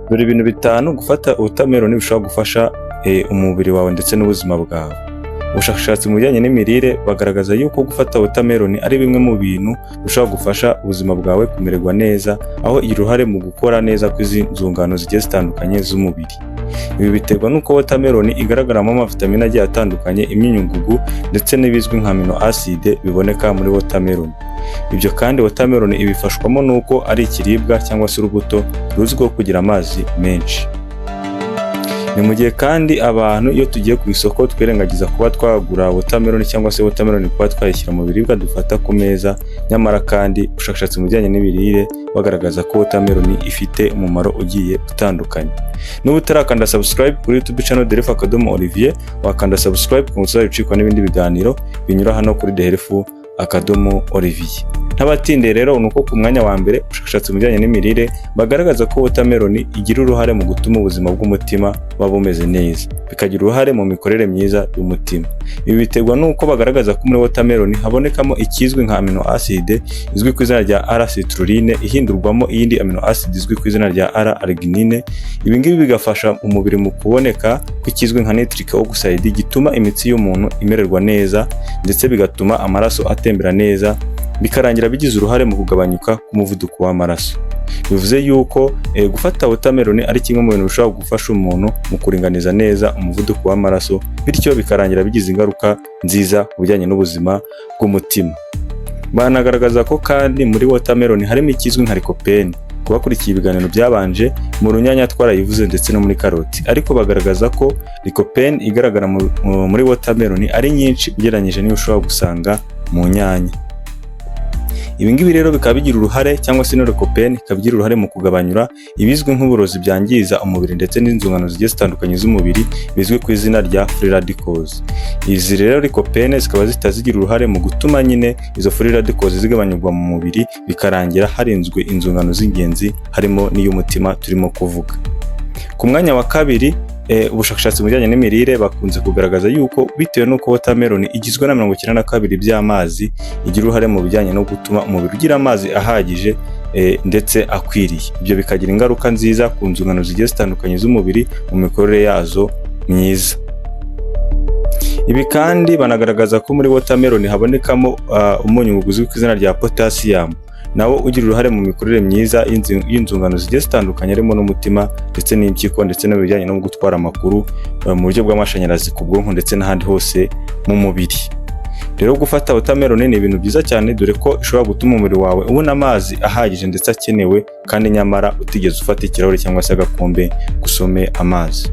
Dore ibintu bitanu gufata watermelon bishobora gufasha umubiri wawe ndetse n'ubuzima bwawe. Ubushakashatsi mu bijyanye n'imirire bagaragaza yuko gufata watermelon ari bimwe mu bintu bishobora gufasha ubuzima bwawe kumererwa neza, aho igira uruhare mu gukora neza kw'izi nzungano zigiye zitandukanye z'umubiri. Ibi biterwa n'uko watermelon igaragaramo amavitamine agiye atandukanye, imyunyungugu ndetse n'ibizwi nka amino acide biboneka muri watermelon. Ibyo kandi watermelon ibifashwamo n'uko ari ikiribwa cyangwa se urubuto ruzwiho kugira amazi menshi. Ni mu gihe kandi abantu iyo tugiye ku isoko twirengagiza kuba twagura watermelon cyangwa se watermelon kuba twayishyira mu biribwa dufata ku meza, nyamara kandi ubushakashatsi mu bijyanye n'ibirire bagaragaza ko watermelon ifite umumaro ugiye utandukanye. N'ubu utarakanda subscribe kuri YouTube channel The Health Akadomo Olivier, wakanda subscribe kugira ngo utazicikwa n'ibindi biganiro binyura hano kuri The Health Akadomo Olivier. Ntabatinde rero nuko ku mwanya wa mbere ubushakashatsi mu bijyanye n'imirire bagaragaza ko watermelon igira uruhare mu gutuma ubuzima bw'umutima buba bumeze neza, bikagira uruhare mu mikorere myiza y'umutima. Ibi biterwa n'uko bagaragaza ko muri watermelon habonekamo ikizwi nka amino acide izwi ku izina rya R-citrulline ihindurwamo iyindi amino acide izwi ku izina rya R-arginine. Ibi ngibi bigafasha umubiri mu kuboneka kw'ikizwi nka nitric oxide gituma imitsi y'umuntu imererwa neza ndetse bigatuma amaraso atembera neza, bikarangira bigize uruhare mu kugabanyuka k'umuvuduko w'amaraso. Bivuze yuko gufata watermelon ari kimwe mu bintu bishobora gufasha umuntu mu kuringaniza neza umuvuduko w'amaraso, bityo bikarangira bigize ingaruka nziza ku bijyanye n'ubuzima bw'umutima. Banagaragaza ko kandi muri watermelon harimo ikizwi nka lycopene. Kubakurikiye ibiganiro byabanje mu runyanya twarayivuze ndetse no muri karoti, ariko bagaragaza ko lycopene igaragara muri watermelon ari nyinshi ugereranyije n'iyo ushobora gusanga mu nyanya. Ibi ngibi rero bikaba bigira uruhare cyangwa se lycopene ikabigira uruhare mu kugabanyura ibizwi nk'uburozi byangiza umubiri ndetse n'inzungano zigiye zitandukanye z'umubiri bizwi ku izina rya free radicals. Izi rero lycopene zikaba zitazigira uruhare mu gutuma nyine izo free radicals zigabanyurwa mu mubiri, bikarangira harinzwe inzungano z'ingenzi harimo n'iy'umutima turimo kuvuga. Ku mwanya wa kabiri ubushakashatsi mu bijyanye n'imirire bakunze kugaragaza yuko bitewe n'uko watermelon igizwe na 92% by'amazi, igira uruhare mu bijyanye no gutuma umubiri ugira amazi ahagije ndetse akwiriye. Ibyo bikagira ingaruka nziza ku nzungano zigiye zitandukanye z'umubiri mu mikorere yazo myiza. Ibi kandi banagaragaza ko muri watermelon habonekamo umunyu uzwi ku izina rya potassium, nawo ugira uruhare mu mikorere myiza y'inzungano zigiye zitandukanye harimo n'umutima ndetse n'impyiko ndetse n'ibijyanye no gutwara amakuru mu buryo bw'amashanyarazi ku bwonko ndetse n'ahandi hose mu mubiri. Rero gufata watermelon ni ibintu byiza cyane, dore ko ishobora gutuma umubiri wawe ubona amazi ahagije ndetse akenewe, kandi nyamara utigeze ufata ikirahure cyangwa se agakombe gusome amazi.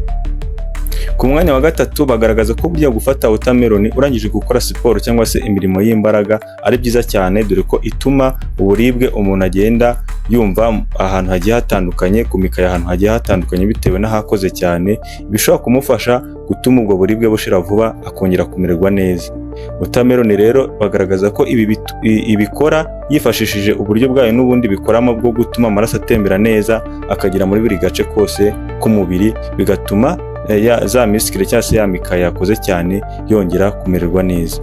Ku mwanya wa gatatu bagaragaza ko burya gufata watermelon urangije gukora siporo cyangwa se imirimo y'imbaraga ari byiza cyane, dore ko ituma uburibwe umuntu agenda yumva ahantu hagiye hatandukanye, kumikaya ahantu hagiye hatandukanye bitewe n'ahakoze cyane, bishobora kumufasha gutuma ubwo buribwe bushira vuba akongera kumererwa neza. Watermelon rero bagaragaza ko ibi ibikora yifashishije uburyo bwayo n'ubundi bikoramo bwo gutuma amaraso atembera neza akagera muri buri gace kose k'umubiri, bigatuma za misikire cyangwa se ya mikaya yakoze cyane yongera kumererwa neza.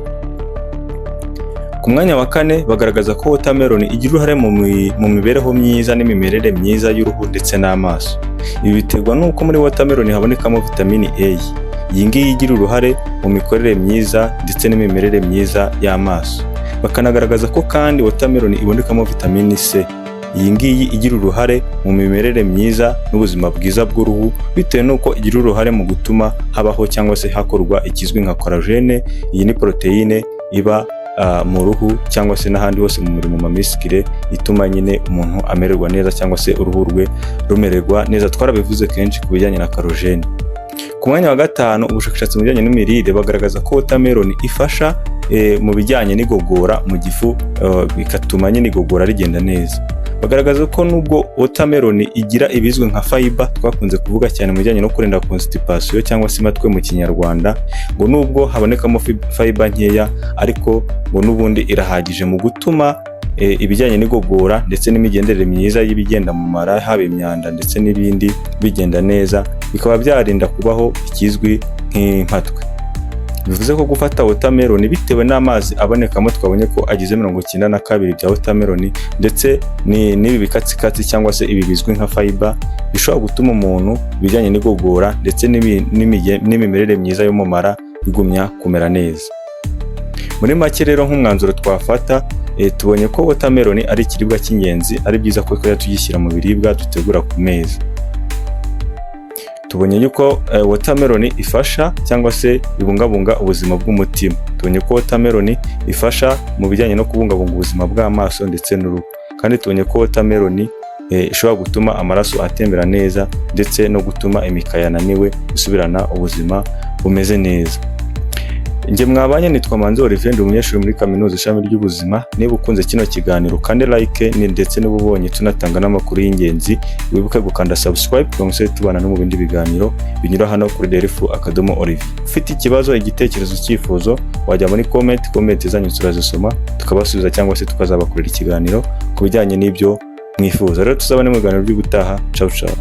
Ku mwanya wa kane bagaragaza ko watermelon igira uruhare mu mibereho myiza n'imimerere myiza y'uruhu ndetse n'amaso. Ibi biterwa n'uko muri watermelon habonekamo vitamini A. Iyi ngiyi igira uruhare mu mikorere myiza ndetse n'imimerere myiza y'amaso. Bakanagaragaza ko kandi watermelon ibonekamo vitamini C. Iyi ngiyi igira uruhare mu mimerere myiza n'ubuzima bwiza bw'uruhu, bitewe n'uko igira uruhare mu gutuma habaho cyangwa se hakorwa ikizwi nka collagen. Iyi ni proteine iba mu ruhu cyangwa se n'ahandi hose mu mubiri mu mamisikire, ituma nyine umuntu amererwa neza cyangwa se uruhu rwe rumererwa neza. Twarabivuze kenshi ku bijyanye na collagen. Ku mwanya wa gatanu ubushakashatsi mu bijyanye n'imirire bagaragaza ko watermelon ifasha mu bijyanye n'igogora mu gifu, bigatuma nyine igogora rigenda neza. Bagaragaza ko nubwo watermelon igira ibizwi nka fiber twakunze kuvuga cyane mu bijyanye no kurinda constipation cyangwa se matwe mu kinyarwanda, ngo nubwo habonekamo fiber nkeya, ariko ngo n'ubundi irahagije mu gutuma ibijyanye n'igogora ndetse n'imigenderere myiza y'ibigenda mu mara, haba imyanda ndetse n'ibindi bigenda neza, bikaba byarinda kubaho ikizwi nk'impatwe. Bivuze ko gufata watermelon bitewe n'amazi abonekamo twabonye ko agize 92 bya watermelon ndetse n'ibi bikatsikatsi cyangwa se ibi bizwi nka fiber bishobora gutuma umuntu bijyanye n'igogora ndetse n'imimerere myiza yo mu mara bigumya kumera neza. Muri make rero nk'umwanzuro twafata tubonye ko watermelon ari ikiribwa cy'ingenzi, ari byiza ko twajya tugishyira mu biribwa dutegura ku meza. Tubonye yuko watermelon ifasha cyangwa se ibungabunga ubuzima bw'umutima. Tubonye ko watermelon ifasha mu bijyanye no kubungabunga ubuzima bw'amaso ndetse n'uruhu. Kandi tubonye ko watermelon ishobora gutuma amaraso atembera neza ndetse no gutuma imikaya yananiwe isubirana ubuzima bumeze neza. Nge mwabanye nitwa Manzi Olivier, ndi umunyeshuri muri kaminuza ishami ry'ubuzima. Niba ukunze kino kiganiro kandi like ndetse niba ubonye tunatanga n'amakuru y'ingenzi, wibuke gukanda subscribe kugira ngo tubana no mu bindi biganiro binyura hano kuri derifu.olivier. Ufite ikibazo, igitekerezo, cyifuzo, wajya muri comment zanyu turazisoma tukabasubiza cyangwa se tukazabakorera ikiganiro ku bijyanye n'ibyo mwifuza. Rero tuzabane mu biganiro by'ubutaha. Ciao ciao.